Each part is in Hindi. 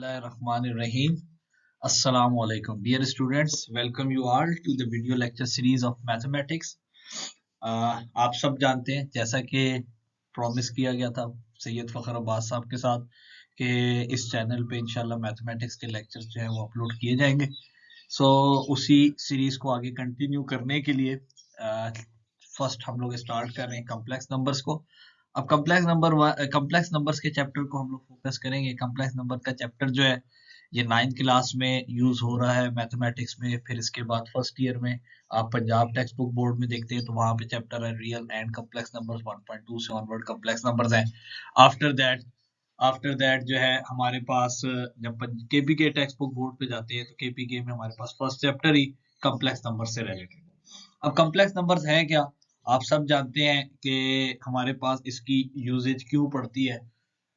Bismillahirrahmanirrahim. Assalamu alaikum. Dear students, welcome you all to the video lecture series of mathematics. आप सब जानते हैं जैसा कि प्रॉमिस किया गया था सैयद फखर अब्बास साहब के साथ कि इस चैनल पे इंशाल्लाह मैथमेटिक्स के लेक्चर्स जो है वो अपलोड किए जाएंगे। उसी सीरीज को आगे कंटिन्यू करने के लिए फर्स्ट हम लोग स्टार्ट कर रहे हैं कॉम्प्लेक्स नंबर्स को। अब कॉम्प्लेक्स नंबर्स के चैप्टर को हम लोग फोकस करेंगे। कॉम्प्लेक्स नंबर का चैप्टर जो है ये 9th क्लास में यूज हो रहा है मैथमेटिक्स में। फिर इसके बाद फर्स्ट ईयर में आप पंजाब टेक्स्ट बुक बोर्ड में देखते हैं तो वहां पे चैप्टर है रियल एंड कॉम्प्लेक्स नंबर्स 1.2 से ऑनवर्ड कॉम्प्लेक्स नंबर्स हैं। आफ्टर दैट जो है हमारे पास जब केपीके टेक्स्ट बुक बोर्ड पे जाते हैं तो केपीके में हमारे पास फर्स्ट चैप्टर ही कॉम्प्लेक्स नंबर से रिलेटेड। अब कॉम्प्लेक्स नंबर्स है क्या, आप सब जानते हैं कि हमारे पास इसकी यूजेज क्यों पड़ती है,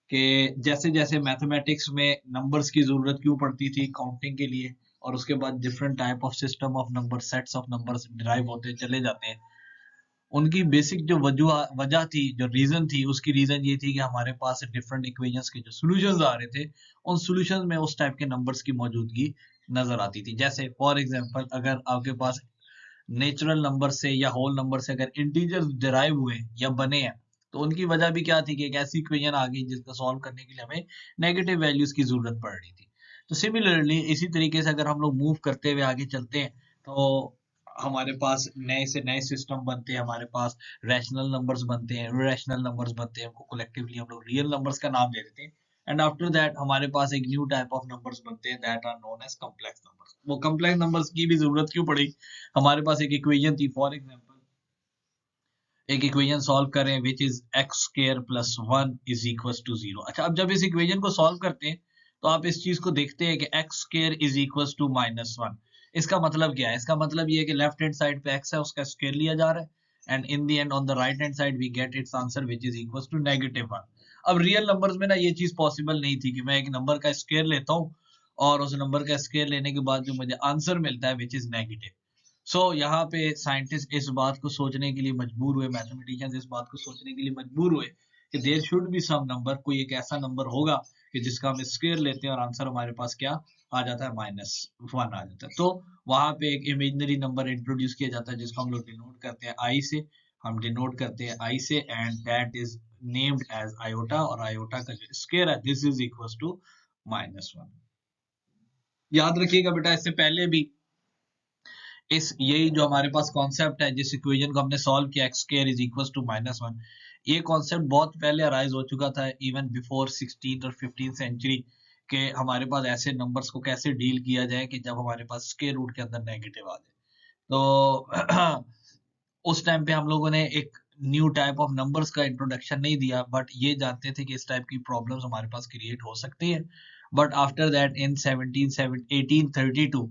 कि जैसे जैसे मैथमेटिक्स में नंबर्स की जरूरत क्यों पड़ती थी काउंटिंग के लिए, और उसके बाद different type of system of number sets of numbers derive होते चले जाते हैं। उनकी बेसिक जो वजह थी, जो रीजन थी, उसकी रीजन ये थी कि हमारे पास डिफरेंट इक्वेशंस के जो सॉल्यूशंस आ रहे थे उन सॉल्यूशंस में उस टाइप के नंबर्स की मौजूदगी नजर आती थी। जैसे फॉर एग्जांपल अगर आपके पास नेचुरल नंबर से या होल नंबर से अगर इंटीजर्स डिराइव हुए या बने हैं तो उनकी वजह भी क्या थी कि एक ऐसी इक्वेशन आ गई जिसका सॉल्व करने के लिए हमें नेगेटिव वैल्यूज की जरूरत पड़ रही थी। तो सिमिलरली इसी तरीके से अगर हम लोग मूव करते हुए आगे चलते हैं तो हमारे पास नए से नए सिस्टम बनते हैं, हमारे पास रैशनल नंबर्स बनते हैं, इरेशनल नंबर्स बनते हैं, उनको कलेक्टिवली हम लोग रियल नंबर्स का नाम दे देते हैं। एंड आफ्टर दैट हमारे पास एक न्यू टाइप ऑफ नंबर्स बनते हैं that are known as complex numbers. वो कॉम्प्लेक्स नंबर्स की भी जरूरत क्यों पड़ी, हमारे पास एक इक्वेशन थी। फॉर एग्जांपल एक इक्वेशन सॉल्व करें which is X square plus 1 is equal to 0। अच्छा, अब जब इस इक्वेशन को सॉल्व करते हैं तो आप इस चीज को देखते हैं कि X square is equal to -1। इसका मतलब क्या है? इसका मतलब ये है कि लेफ्ट हैंड साइड पे एक्स है उसका स्क्वायर लिया जा रहा है and in the end on the right hand side we get its answer which is equal to -1। अब रियल नंबर्स में ना ये चीज पॉसिबल नहीं थी कि मैं एक नंबर का स्क्वायर लेता हूँ और उस नंबर का स्क्वायर लेने के बाद जो मुझे आंसर मिलता है विच इज नेगेटिव। यहाँ पे साइंटिस्ट इस बात को सोचने के लिए मजबूर हुए, मैथमेटिशियंस इस बात को सोचने के लिए मजबूर हुए कि there should be some number, कोई एक ऐसा नंबर होगा कि जिसका हम स्क्वायर लेते हैं और आंसर हमारे पास क्या आ जाता है, -1 आ जाता है। तो वहां पे एक इमेजिनरी नंबर इंट्रोड्यूस किया जाता है जिसको हम लोग डिनोट करते हैं आई से। हम डिनोट करते हैं आई से and that is named as iota, और आयोटा का जो स्क्वायर है दिस इज इक्वल टू -1। याद रखिएगा बेटा, इससे पहले भी इस यही जो हमारे पास कॉन्सेप्ट है, जिस इक्वेशन को हमने सॉल्व किया x square is equal to -1, ये कॉन्सेप्ट बहुत पहले अराइज हो चुका था इवन बिफोर 16th और 15th सेंचुरी, के हमारे पास ऐसे नंबर्स को कैसे डील किया जाए कि जब हमारे पास स्क्वायर रूट के अंदर नेगेटिव आ जाए। तो उस टाइम पे हम लोगों ने एक न्यू टाइप ऑफ नंबर्स का इंट्रोडक्शन नहीं दिया, बट ये जानते थे कि इस टाइप की प्रॉब्लम्स हमारे पास क्रिएट हो सकती है। But after that in 1832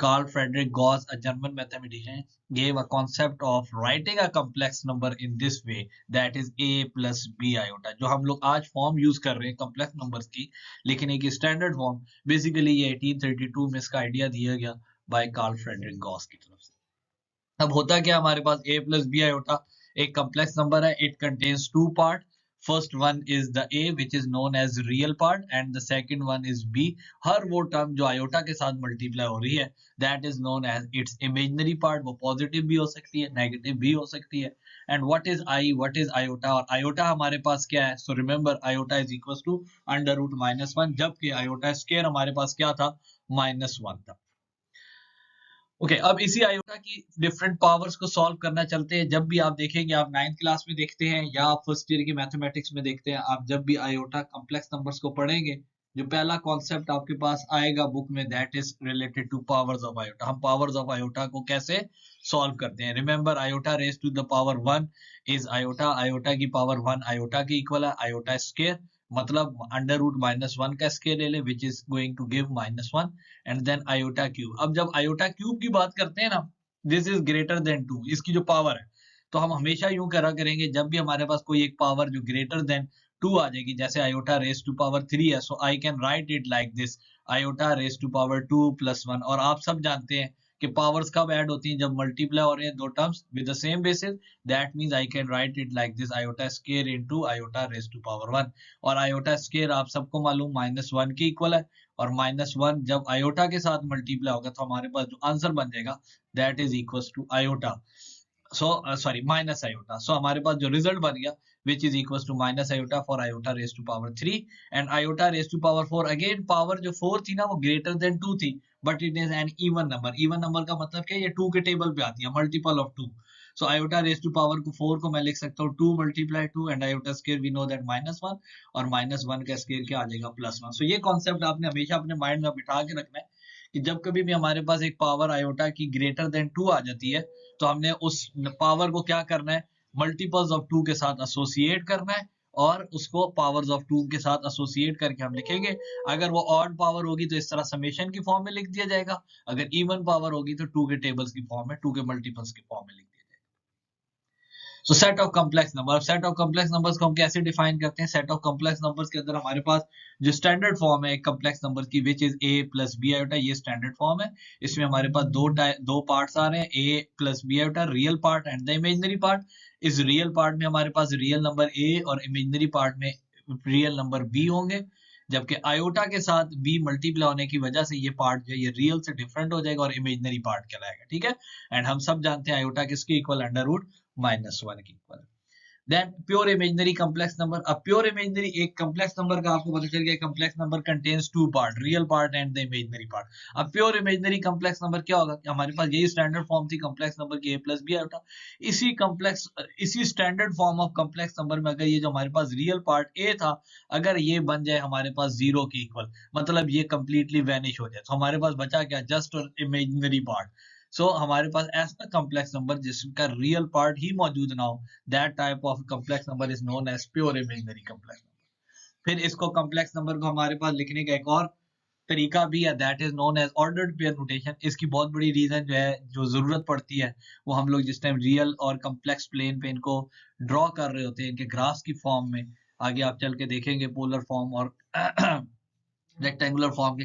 Carl Friedrich Gauss, a German mathematician, gave a concept of writing a complex number in this way, that is a plus b iota। जो हम लोग आज फॉर्म यूज कर रहे हैं कॉम्प्लेक्स नंबर्स की, लेकिन एक स्टैंडर्ड फॉर्म, बेसिकली ये 1832 में इसका आइडिया दिया गया बाय कार्ल फ्रेडरिक गॉस की तरफ से। अब होता क्या, हमारे पास a प्लस बी आयोटा एक कॉम्प्लेक्स नंबर है। It contains two part. First one is the a which is known as real part and the second one is b। हर वो टर्म जो आयोटा के साथ मल्टीप्लाई हो रही है that is known as its imaginary part. वो पॉजिटिव भी हो सकती है, नेगेटिव भी हो सकती है। And what is i, what is iota, और आयोटा हमारे पास क्या है? So remember iota is equal to √-1, जबकि आयोटा स्क्वायर हमारे पास क्या था? -1 था। ओके अब इसी आयोटा की डिफरेंट पावर्स को सॉल्व करना चलते हैं। जब भी आप देखेंगे, आप 9th क्लास में देखते हैं या आप फर्स्ट ईयर की मैथमेटिक्स में देखते हैं, आप जब भी आयोटा कॉम्प्लेक्स नंबर्स को पढ़ेंगे, जो पहला कॉन्सेप्ट आपके पास आएगा बुक में that is related to powers of iota. हम पावर्स ऑफ आयोटा को कैसे सॉल्व करते हैं? Remember iota raise to the power 1 is iota. Iota की पावर 1 आयोटा की इक्वल है आयोटा स्क्वायर, मतलब √-1 का स्क्वायर ले ले which is going to give -1 and then iota cube. अब जब आयोटा क्यूब की बात करते हैं ना, दिस इज ग्रेटर देन 2, इसकी जो पावर है, तो हम हमेशा यूं करा करेंगे जब भी हमारे पास कोई एक पावर जो ग्रेटर देन 2 आ जाएगी, जैसे आयोटा रेज टू पावर 3 है, so I can write it like this iota raise to power 2 + 1। और आप सब जानते हैं कि पावर्स कब ऐड होती हैं, जब मल्टीप्लाई हो रहे हैं दो terms with the same basis, that means I can write it like this, iota square into iota raise to power 1। और आयोटा स्क्वायर आप सबको मालूम -1 के इक्वल है, और -1 जब आयोटा के साथ मल्टीप्लाई होगा तो हमारे पास जो आंसर बन जाएगा that is equals to iota, so sorry minus iota. So हमारे पास जो रिजल्ट बन गया which is equals to minus iota for iota raised to power 3 and iota raised to power 4, again power जो 4 थी ना वो greater than 2 थी, but it is an even number। even number का मतलब क्या, ये 2 के टेबल पे आती है, multiple of 2। so iota raised to power को 4 को मैं लिख सकता हूँ 2 multiply 2 and iota square we know that -1, और -1 का स्क्वायर क्या आ जाएगा +1। so ये कॉन्सेप्ट आपने हमेशा अपने माइंड में बिठा के रखना है कि जब कभी भी हमारे पास एक पावर आयोटा की ग्रेटर देन 2 आ जाती है तो हमने उस पावर को क्या करना है, मल्टीपल्स ऑफ 2 के साथ एसोसिएट करना है, और उसको पावर्स ऑफ 2 के साथ एसोसिएट करके हम लिखेंगे। अगर वो ऑड पावर होगी तो इस तरह समेशन की फॉर्म में लिख दिया जाएगा, अगर इवन पावर होगी तो 2 के टेबल्स की फॉर्म में, 2 के मल्टीपल्स की फॉर्म में लिख दिया जाएगा। सो set of complex number, set of complex numbers को हम कैसे डिफाइन करते हैं, सेट ऑफ कॉम्प्लेक्स नंबर्स के अंदर हमारे पास जो स्टैंडर्ड फॉर्म है एक कॉम्प्लेक्स नंबर की which is a plus b iota, ये स्टैंडर्ड फॉर्म है। इसमें हमारे पास दो पार्ट्स आ रहे हैं, a plus b iota, real part and the imaginary part. इस रियल पार्ट में हमारे पास रियल नंबर a और इमेजिनरी पार्ट में रियल नंबर b होंगे, जबकि आयोटा के साथ b मल्टीप्लाई होने की वजह से ये पार्ट जो है ये रियल से डिफरेंट हो जाएगा और इमेजिनरी पार्ट कहलाएगा, ठीक है। एंड हम सब जानते हैं आयोटा किसके इक्वल, √-1 के equal. Then pure imaginary complex number, अब प्योर इमेजिनरी एक कॉम्प्लेक्स नंबर का आपको पता चल गया, complex number contains 2 part, real part and the imaginary part. अब प्योर इमेजिनरी कॉम्प्लेक्स नंबर क्या होगा, कि हमारे पास यही स्टैंडर्ड फॉर्म थी कॉम्प्लेक्स नंबर की a प्लस बी आयोटा। इसी standard form of complex number में अगर ये जो हमारे पास रियल पार्ट a था, अगर ये बन जाए हमारे पास 0 के इक्वल, मतलब ये कंप्लीटली वैनिश हो जाए, तो हमारे पास बचा क्या, जस्ट और इमेजिनरी पार्ट। सो हमारे पास ऐसा कॉम्प्लेक्स नंबर जिसका रियल पार्ट ही मौजूद ना हो, that type of complex number is known as pure imaginary complex number. फिर इसको कॉम्प्लेक्स नंबर को हमारे पास लिखने का एक और तरीका भी है, that is known as ordered pair notation. इसकी बहुत बड़ी रीजन जो है, जो जरूरत पड़ती है, वो हम लोग जिस टाइम रियल और कॉम्प्लेक्स प्लेन पे इनको ड्रॉ कर रहे होते हैं, इनके ग्राफ्स की फॉर्म में, आगे आप चल के देखेंगे पोलर फॉर्म और रेक्टेंगुलर फॉर्म के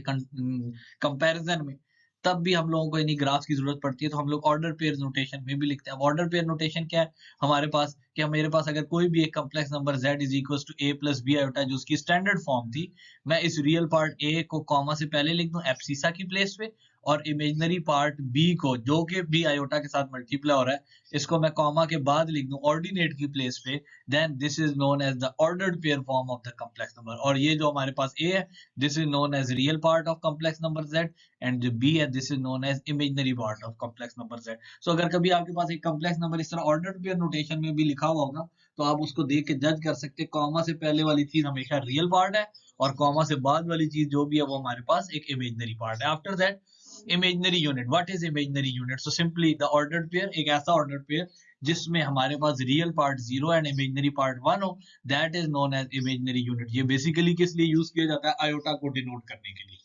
कंपैरिजन में, तब भी हम लोगों को इन्हीं ग्राफ्स की जरूरत पड़ती है, तो हम लोग ऑर्डर पेयर नोटेशन में भी लिखते हैं। अब ऑर्डर पेयर नोटेशन क्या है हमारे पास, कि मेरे पास अगर कोई भी एक complex number z is equal to a plus b iota, जो उसकी स्टैंडर्ड फॉर्म थी, मैं इस रियल पार्ट a को कॉमा से पहले लिख दूं एब्सिसा की प्लेस पे, और इमेजिनरी पार्ट b को, जो कि b आयोटा के साथ मल्टीप्लाई हो रहा है, इसको मैं कॉमा के बाद लिख दूं ऑर्डिनेट की प्लेस पे, then this is known as the ordered pair form of the complex number. और ये जो हमारे पास a है, this is known as real part of complex number z, and जो b है this is known as imaginary part of complex number z। So अगर कभी आपके पास एक कॉम्प्लेक्स नंबर इस तरह ऑर्डर्ड पेयर नोटेशन में भी लिखा हुआ होगा, तो आप उसको देख के जज कर सकते हैं, कॉमा से पहले वाली चीज हमेशा रियल पार्ट है, और कॉमा से बाद वाली चीज जो भी है वो हमारे पास एक इमेजिनरी पार्ट है। After that imaginary unit, what is imaginary unit, so simply the ordered pair, एक ऐसा ऑर्डर्ड पेयर जिसमें हमारे पास real part 0 and imaginary part 1 हो, that is known as imaginary unit. ये बेसिकली किस लिए यूज किया जाता है, आयोटा को डिनोट करने के लिए।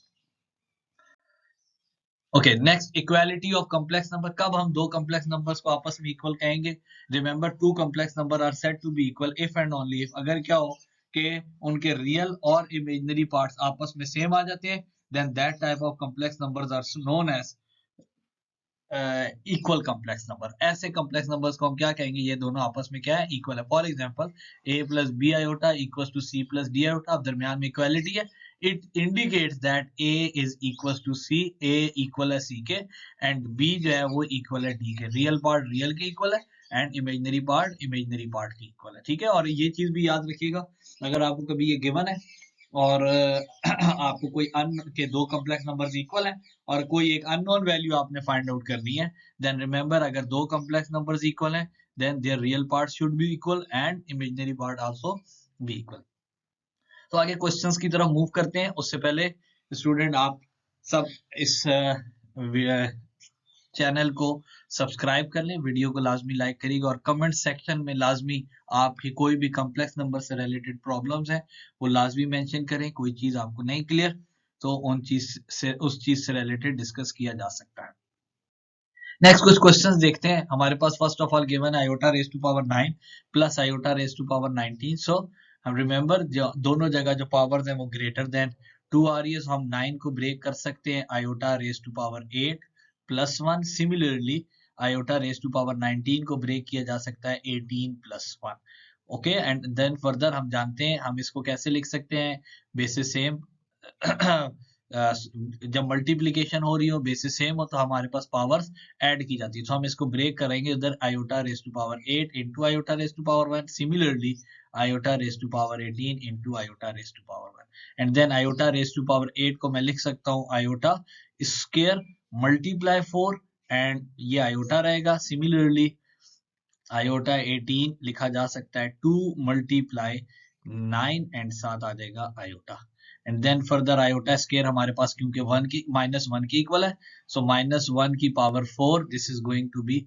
Okay, next equality of complex number, कब हम दो कॉम्प्लेक्स नंबर्स को आपस में इक्वल कहेंगे, remember two complex number are said to be equal if and only if, अगर क्या हो कि उनके रियल और इमेजिनरी पार्ट्स आपस में सेम आ जाते हैं, then that type of complex numbers are known as equal complex number. ऐसे कॉम्प्लेक्स नंबर्स को हम क्या कहेंगे, ये दोनों आपस में क्या है, इक्वल है। For example a plus b iota equals to c plus d iota, अब दरमियान में इक्वालिटी है, it indicates that a is equals to c, a equal है c के, एंड b जो है वो इक्वल है d के, रियल पार्ट रियल के इक्वल है and imaginary part imaginary part के इक्वल है, ठीक है। और ये चीज भी याद रखिएगा, अगर आपको कभी ये गिवन है और आपको कोई के दो कॉम्प्लेक्स नंबर्स इक्वल हैं और कोई एक अननोन वैल्यू आपने फाइंड आउट करनी है, देन रिमेंबर अगर दो कॉम्प्लेक्स नंबर्स इक्वल हैं, then their real part should be equal and imaginary part also be equal. तो आगे क्वेश्चंस की तरफ मूव करते हैं, उससे पहले स्टूडेंट आप सब इस चैनल को सब्सक्राइब कर लें, वीडियो को लाजमी लाइक करिएगा, और कमेंट सेक्शन में लाजमी आपकी कोई भी कॉम्प्लेक्स नंबर से रिलेटेड प्रॉब्लम्स हैं वो लाजमी मेंशन करें। कोई चीज आपको नहीं क्लियर तो उस चीज से रिलेटेड डिस्कस किया जा सकता है। नेक्स्ट कुछ क्वेश्चंस देखते हैं। हमारे पास फर्स्ट ऑफ ऑल गिवन है iota raise to power 9 plus iota raise to power 19। So हम रिमेंबर दोनों जगह जो पावर्स हैं वो ग्रेटर देन 2 आ रही है, सो हम 9 को ब्रेक कर सकते हैं iota raise to power 8 +1. Similarly iota raise to power 19 को ब्रेक किया जा सकता है 18+1. ओके, एंड देन फर्दर हम जानते हैं हम इसको कैसे लिख सकते हैं, बेसिस सेम जब मल्टीप्लीकेशन हो रही हो बेसिस सेम हो तो हमारे पास पावर्स ऐड की जाती है, तो हम इसको ब्रेक करेंगे उधर iota raise to power 8 into iota raise to power 1. Similarly iota raise to power 18 into iota raise to power 1. And then iota raise to power 8 को मैं लिख सकता हूँ आयोटा स्क्वायर मल्टीप्लाई 4 एंड ये आयोटा रहेगा. सिमिलरली आयोटा 18 लिखा जा सकता है 2 मल्टीप्लाई 9 एंड साथ आ जाएगा iota. And then further iota square हमारे पास क्योंकि 1 की -1 की इक्वल है, सो -1 की power 4 this is going to be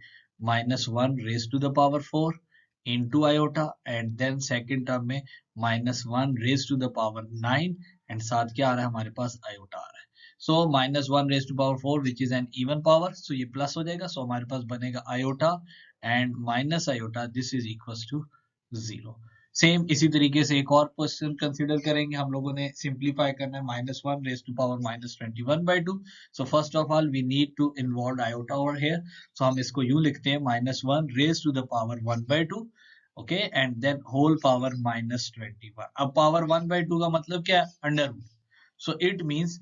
-1 raise to the power 4 into iota. And then second term में -1 raise to the power 9 and साथ क्या आ रहा है हमारे पास आयोटा आ रहा है. So -1 raise to power 4 which is an even power, so ये प्लस हो जाएगा, सो हमारे पास बनेगा iota and minus iota this is equal to 0. Same इसी तरीके से एक और क्वेश्चन कंसीडर करेंगे हम लोगों ने, सिंप्लीफाई करना है -1 raise to power -21/2. So first of all we need to involve iota over here, so हम इसको यूं लिखते हैं -1 raise to the power 1/2. Okay, and then whole power -21. अब पावर 1/2 का मतलब क्या है, under root. So it means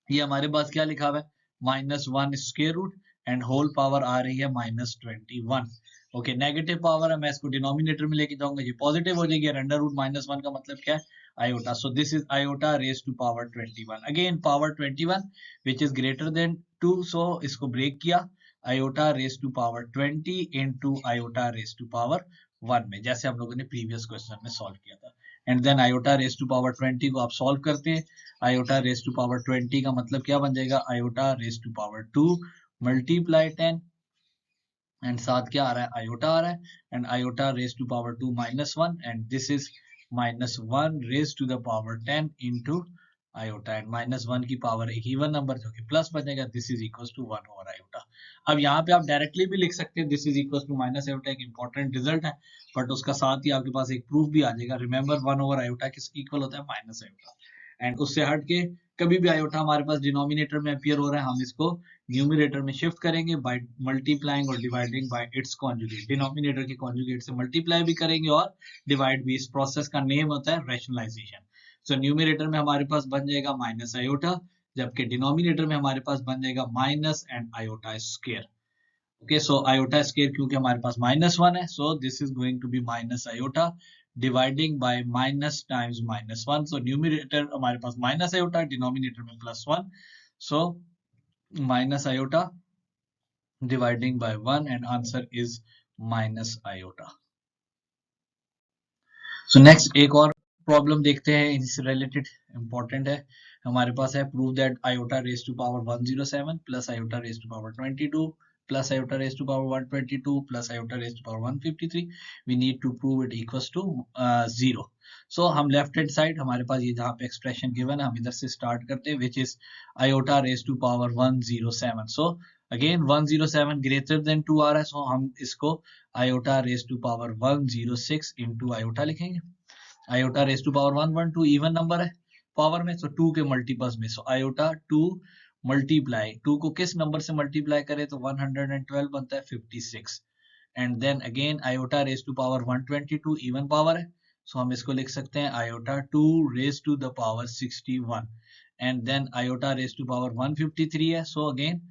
ये हमारे पास क्या लिखा हुआ है -1 square root and whole power आ रही है -21. ओके, नेगेटिव पावर है, मैं इसको डिनोमिनेटर में लेके जाऊंगा, ये पॉजिटिव हो जाएगी. अंडर रूट -1 का मतलब क्या है, iota. So this is iota raise to power 21. Again power 21 which is greater than 2, so इसको ब्रेक किया iota raise to power 20 into iota raise to power 1 में, जैसे हम लोगों ने प्रीवियस क्वेश्चन में सॉल्व किया था. And then iota raise to power 20 को आप सॉल्व करते हैं, आयोटा रेज टू पावर 20 का मतलब क्या बन जाएगा, iota raise to power 2 multiply 10 and साथ क्या आ रहा है, आयोटा आ रहा है. And iota raise to power 2 -1 and this is -1 raise to the power 10 into iota. And -1 की पावर एक इवन नंबर जो कि प्लस बनेगा, this is equal to 1 over iota. अब यहाँ पे आप डायरेक्टली भी लिख सकते हैं this is equal to minus iota, एक इंपॉर्टेंट रिजल्ट है, बट उसका साथ ही आपके पास एक प्रूफ भी आ जाएगा. रिमेंबर 1 ओवर आयोटा किसकी इक्वल होता है, माइनस आयोटा. एंड उससे हट के कभी भी आयोटा हमारे पास डिनोमिनेटर में अपीयर हो रहा है, हम इसको न्यूमरेटर में शिफ्ट करेंगे बाय मल्टीप्लाइंग और dividing by it's conjugate. Denominator के कॉन्जुगेट से मल्टीप्लाई भी करेंगे और डिवाइड भी. इस प्रोसेस का नेम होता है रैशनलाइजेशन. सो न्यूमरेटर में हमारे पास बन जाएगा माइनस आयोटा, जबकि डिनोमिनेटर में हमारे पास बन जाएगा minus and iota square. Okay, so iota square क्योंकि हमारे पास -1 है, so this is going to be minus iota dividing by minus times -1. So numerator हमारे पास माइनस आयोटा, डिनोमिनेटर में +1, so minus iota dividing by 1 and answer is minus iota. So next एक और प्रॉब्लम देखते हैं, इससे रिलेटेड इंपॉर्टेंट है. हमारे पास है prove that iota raise to power 107 plus iota raise to power 22 plus iota raise to power 122 plus iota raise to power 153. We need to prove it equals to 0. So हम लेफ्ट हैंड साइड हमारे पास ये जहाँ पे एक्सप्रेशन गिवन है हम इधर से स्टार्ट करते हैं, which is iota raise to power 107. So again 107 greater than 2 आ रहा है, सो हम इसको iota raise to power 106 into iota लिखेंगे. Iota raise to power 112 even number है पावर में, सो 2 के मल्टीपल्स में, सो आयोटा 2 मल्टीप्लाई 2 को किस नंबर से मल्टीप्लाई करें तो 112 बनता है 56. And then again iota raise to power 122 even power है, सो हम इसको लिख सकते हैं iota 2 raise to the power 61. And then iota raise to power 153 है, so again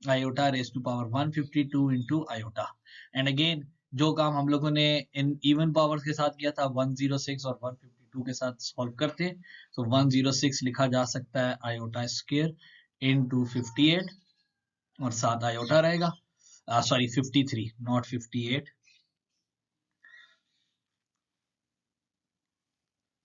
iota raise to power 152 into iota. And again जो काम हम लोगों ने इन इवन पावर्स के साथ किया था 106 और 152 के साथ सॉल्व करते हैं, तो 106 लिखा जा सकता है आयोटा स्क्वायर इनटू 58 और साथ आयोटा रहेगा, सॉरी 53 नॉट 58.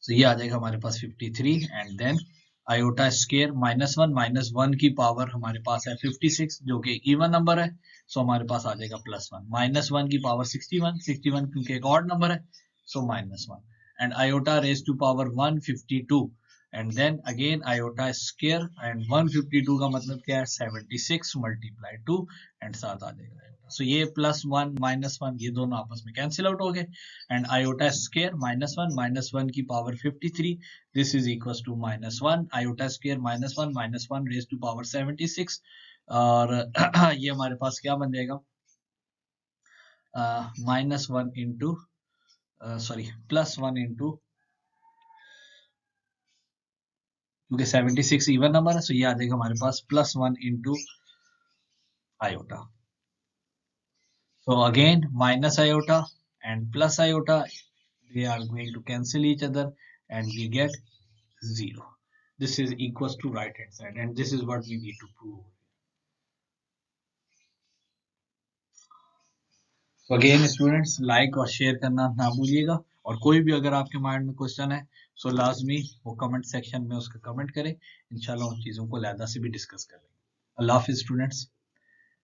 तो ये आ जाएगा हमारे पास 53 एंड देन आयोटा स्क्वायर -1 की पावर हमारे पास है 56 जो कि इवन नंबर है, सो हमारे पास आ जाएगा +1. -1 की पावर 61 क्योंकि एक ऑड नंबर है, so -1 and iota raise to power 152 and then again iota square and 152 का मतलब क्या है 76 मल्टीप्लाई 2 एंड साथ आ जाएगा आयोटा. सो ये +1 -1 ये दोनों आपस में कैंसिल आउट हो गए एंड आयोटा स्क्वायर -1 की power 53 this is equal to -1 iota square -1 raise to power 76 और ये हमारे पास क्या बन जाएगा, -1 इंटू सॉरी +1 इंटू, क्योंकि 76 इवन नंबर है, तो ये आ जाएगा हमारे पास +1 into iota. So again minus iota and plus iota, they are going to cancel each other and we get 0. This is equals to right hand side and this is what we need to prove. So again students, like और share करना ना भूलिएगा, और कोई भी अगर आपके माइंड में क्वेश्चन है सो लाजमी वो कमेंट सेक्शन में उसका कमेंट करें, इंशाल्लाह उन चीज़ों को लैदा से भी डिस्कस करें। अल्लाह हाफिज़ स्टूडेंट्स।